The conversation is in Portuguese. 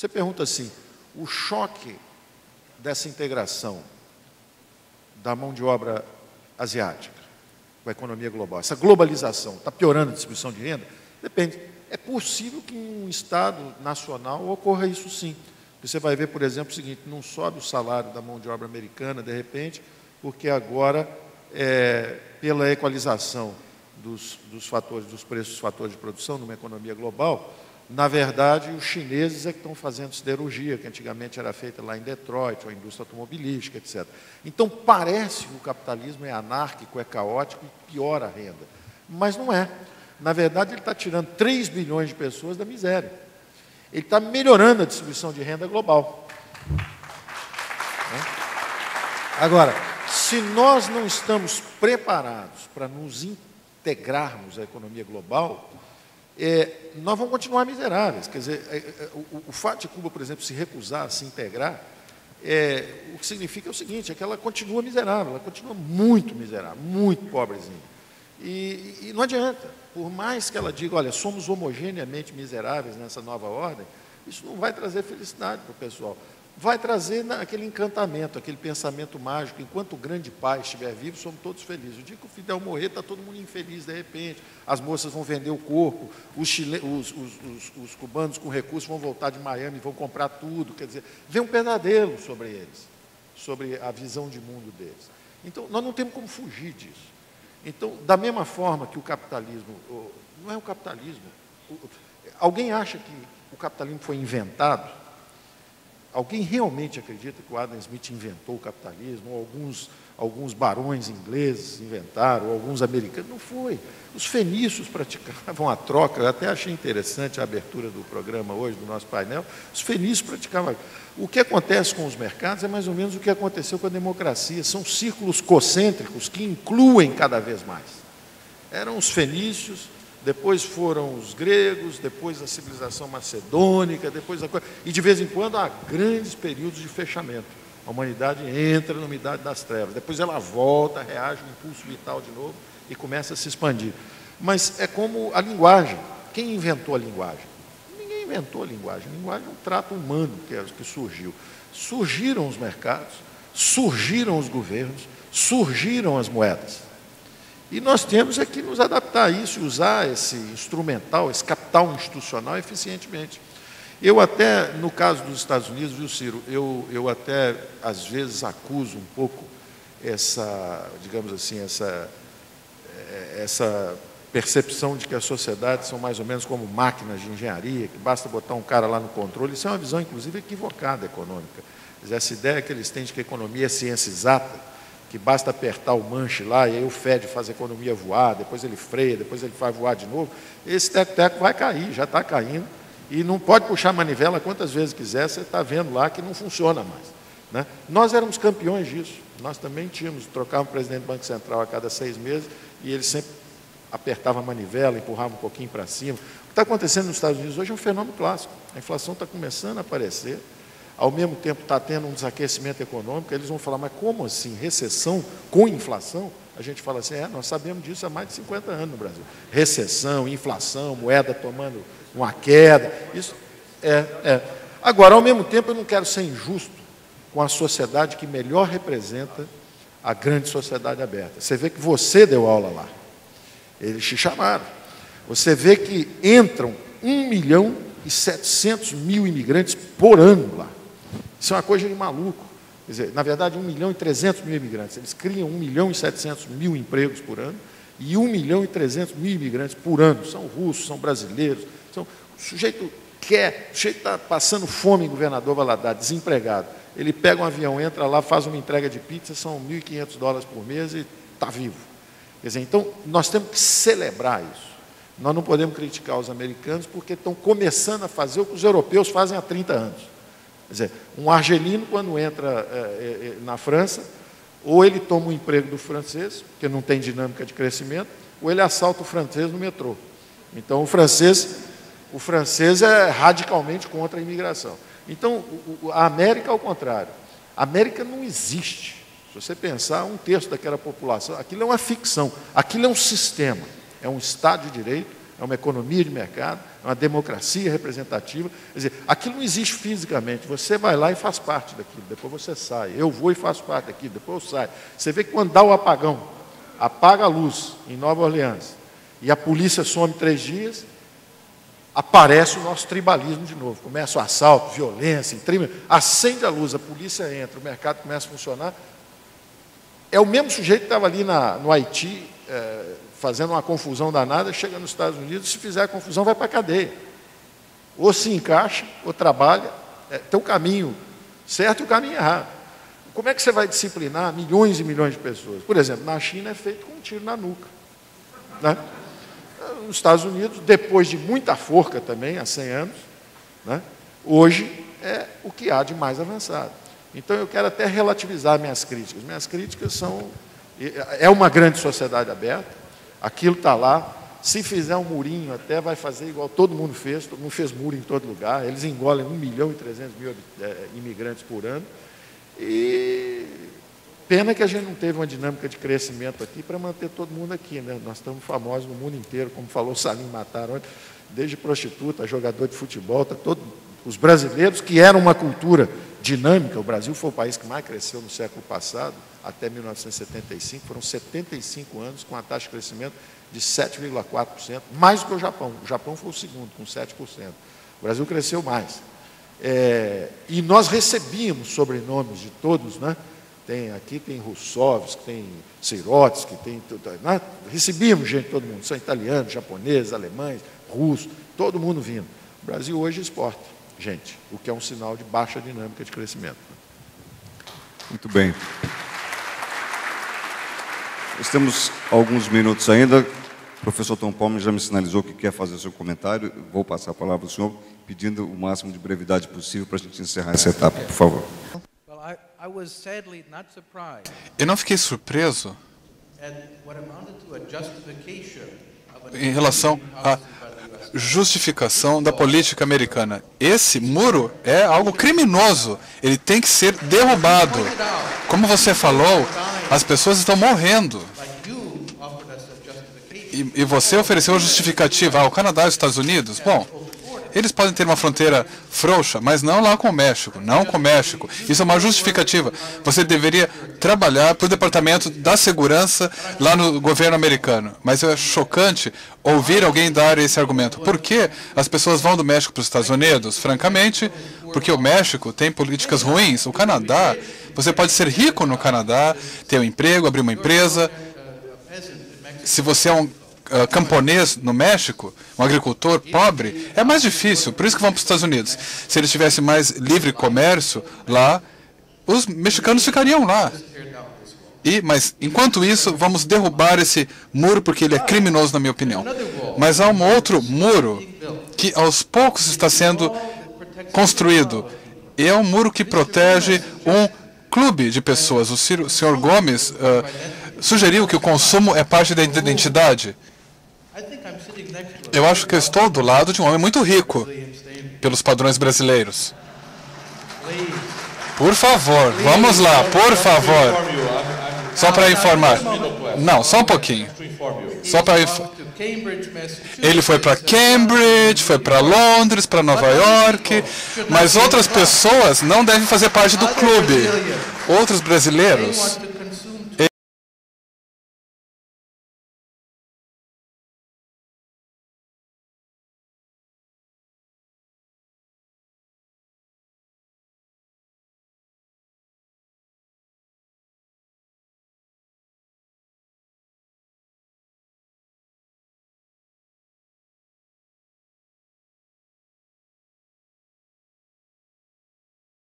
Você pergunta assim, o choque dessa integração da mão de obra asiática com a economia global, essa globalização, está piorando a distribuição de renda? Depende. É possível que em um Estado nacional ocorra isso sim. Você vai ver, por exemplo, o seguinte, não sobe o salário da mão de obra americana, de repente, porque agora, pela equalização dos fatores, dos preços dos fatores de produção numa economia global, na verdade, os chineses é que estão fazendo siderurgia, que antigamente era feita lá em Detroit, ou a indústria automobilística, etc. Então, parece que o capitalismo é anárquico, é caótico e piora a renda. Mas não é. Na verdade, ele está tirando 3 bilhões de pessoas da miséria. Ele está melhorando a distribuição de renda global. Agora, se nós não estamos preparados para nos integrarmos à economia global, nós vamos continuar miseráveis. Quer dizer, o fato de Cuba, por exemplo, se recusar a se integrar, o que significa é o seguinte, é que ela continua miserável, ela continua muito miserável, muito pobrezinha. E não adianta, por mais que ela diga, olha, somos homogeneamente miseráveis nessa nova ordem, isso não vai trazer felicidade para o pessoal. Vai trazer aquele encantamento, aquele pensamento mágico, enquanto o grande pai estiver vivo, somos todos felizes. O dia que o Fidel morrer, está todo mundo infeliz de repente, as moças vão vender o corpo, os cubanos com recursos vão voltar de Miami, vão comprar tudo, quer dizer, vem um pesadelo sobre eles, sobre a visão de mundo deles. Então, nós não temos como fugir disso. Então, da mesma forma que o capitalismo, não é o capitalismo, alguém acha que o capitalismo foi inventado? Alguém realmente acredita que o Adam Smith inventou o capitalismo, ou alguns barões ingleses inventaram, ou alguns americanos? Não foi. Os fenícios praticavam a troca, eu até achei interessante a abertura do programa hoje, do nosso painel, os fenícios praticavam. O que acontece com os mercados é mais ou menos o que aconteceu com a democracia, são círculos concêntricos que incluem cada vez mais. Eram os fenícios, depois foram os gregos, depois a civilização macedônica, e de vez em quando há grandes períodos de fechamento. A humanidade entra na umidade das trevas, depois ela volta, reage, um impulso vital de novo e começa a se expandir. Mas é como a linguagem. Quem inventou a linguagem? Ninguém inventou a linguagem é um trato humano que surgiu. Surgiram os mercados, surgiram os governos, surgiram as moedas. E nós temos é que nos adaptar a isso e usar esse instrumental, esse capital institucional eficientemente. Eu até, no caso dos Estados Unidos, viu, Ciro, eu até, às vezes, acuso um pouco essa, digamos assim, essa percepção de que as sociedades são mais ou menos como máquinas de engenharia, que basta botar um cara lá no controle. Isso é uma visão, inclusive, equivocada econômica. Essa ideia que eles têm de que a economia é ciência exata, que basta apertar o manche lá, e aí o Fed faz a economia voar, depois ele freia, depois ele faz voar de novo, esse teco-teco vai cair, já está caindo, e não pode puxar a manivela quantas vezes quiser, você está vendo lá que não funciona mais. Né? Nós éramos campeões disso, nós também trocávamos o presidente do Banco Central a cada 6 meses, e ele sempre apertava a manivela, empurrava um pouquinho para cima. O que está acontecendo nos Estados Unidos hoje é um fenômeno clássico, a inflação está começando a aparecer, ao mesmo tempo está tendo um desaquecimento econômico, eles vão falar, mas como assim, recessão com inflação? A gente fala assim, nós sabemos disso há mais de 50 anos no Brasil. Recessão, inflação, moeda tomando uma queda, isso Agora, ao mesmo tempo, eu não quero ser injusto com a sociedade que melhor representa a grande sociedade aberta. Você vê que você deu aula lá, eles te chamaram. Você vê que entram 1.700.000 imigrantes por ano lá. Isso é uma coisa de maluco. Quer dizer, na verdade, 1.300.000 imigrantes. Eles criam 1.700.000 empregos por ano e 1.300.000 imigrantes por ano. São russos, são brasileiros. O sujeito está passando fome em Governador Valadares, desempregado. Ele pega um avião, entra lá, faz uma entrega de pizza, são $1.500 por mês e está vivo. Quer dizer, então, nós temos que celebrar isso. Nós não podemos criticar os americanos porque estão começando a fazer o que os europeus fazem há 30 anos. Quer dizer, um argelino, quando entra na França, ou ele toma um emprego do francês, porque não tem dinâmica de crescimento, ou ele assalta o francês no metrô. Então, o francês é radicalmente contra a imigração. Então, a América, ao contrário. A América não existe. Se você pensar, 1/3 daquela população, aquilo é uma ficção, aquilo é um sistema, é um Estado de Direito, é uma economia de mercado, é uma democracia representativa. Quer dizer, aquilo não existe fisicamente, você vai lá e faz parte daquilo, depois você sai. Eu vou e faço parte daquilo, depois eu saio. Você vê que quando dá o apagão, apaga a luz em Nova Orleans, e a polícia some 3 dias, aparece o nosso tribalismo de novo. Começa o assalto, violência, acende a luz, a polícia entra, o mercado começa a funcionar. É o mesmo sujeito que estava ali no Haiti, fazendo uma confusão danada, chega nos Estados Unidos, se fizer a confusão, vai para a cadeia. Ou se encaixa, ou trabalha. Tem o caminho certo e o caminho errado. Como é que você vai disciplinar milhões e milhões de pessoas? Por exemplo, na China é feito com um tiro na nuca, né? Nos Estados Unidos, depois de muita forca também, há 100 anos, né? Hoje é o que há de mais avançado. Então, eu quero até relativizar minhas críticas. Minhas críticas são... É uma grande sociedade aberta, aquilo está lá. Se fizer um murinho, até vai fazer igual todo mundo fez muro em todo lugar. Eles engolem 1.300.000 imigrantes por ano. E pena que a gente não teve uma dinâmica de crescimento aqui para manter todo mundo aqui, né? Nós estamos famosos no mundo inteiro, como falou o Salim Matar ontem, desde prostituta, jogador de futebol, os brasileiros, que eram uma cultura dinâmica. O Brasil foi o país que mais cresceu no século passado, até 1975, foram 75 anos com a taxa de crescimento de 7,4%, mais do que o Japão. O Japão foi o segundo, com 7%. O Brasil cresceu mais. E nós recebíamos sobrenomes de todos, né? Aqui tem Russovski, tem Sirotsky, né? Recebíamos gente, todo mundo, são italianos, japoneses, alemães, russos, todo mundo vindo. O Brasil hoje exporta gente, o que é um sinal de baixa dinâmica de crescimento. Muito bem. Nós temos alguns minutos ainda. O professor Tom Palmer já me sinalizou que quer fazer seu comentário. Vou passar a palavra ao senhor, pedindo o máximo de brevidade possível para a gente encerrar essa etapa, por favor. Eu não fiquei surpreso em relação à justificação da política americana. Esse muro é algo criminoso. Ele tem que ser derrubado. Como você falou, as pessoas estão morrendo. E você ofereceu a justificativa ao Canadá e aos Estados Unidos? Bom, eles podem ter uma fronteira frouxa, mas não lá com o México, não com o México. Isso é uma justificativa. Você deveria trabalhar para o Departamento da Segurança lá no governo americano. Mas é chocante ouvir alguém dar esse argumento. Por que as pessoas vão do México para os Estados Unidos? Francamente, porque o México tem políticas ruins. O Canadá, você pode ser rico no Canadá, ter um emprego, abrir uma empresa. Se você é um camponês no México, um agricultor pobre, é mais difícil, por isso que vão para os Estados Unidos. Se eles tivessem mais livre comércio lá, os mexicanos ficariam lá. Mas, enquanto isso, vamos derrubar esse muro, porque ele é criminoso, na minha opinião. Mas há um outro muro que, aos poucos, está sendo construído. E é um muro que protege um clube de pessoas. O senhor Gomes sugeriu que o consumo é parte da identidade. Eu acho que eu estou do lado de um homem muito rico, pelos padrões brasileiros. Por favor, vamos lá, por favor. Só para informar. Não, só um pouquinho. Só para Ele foi para Cambridge, foi para Londres, para Nova York, mas outras pessoas não devem fazer parte do clube. Outros brasileiros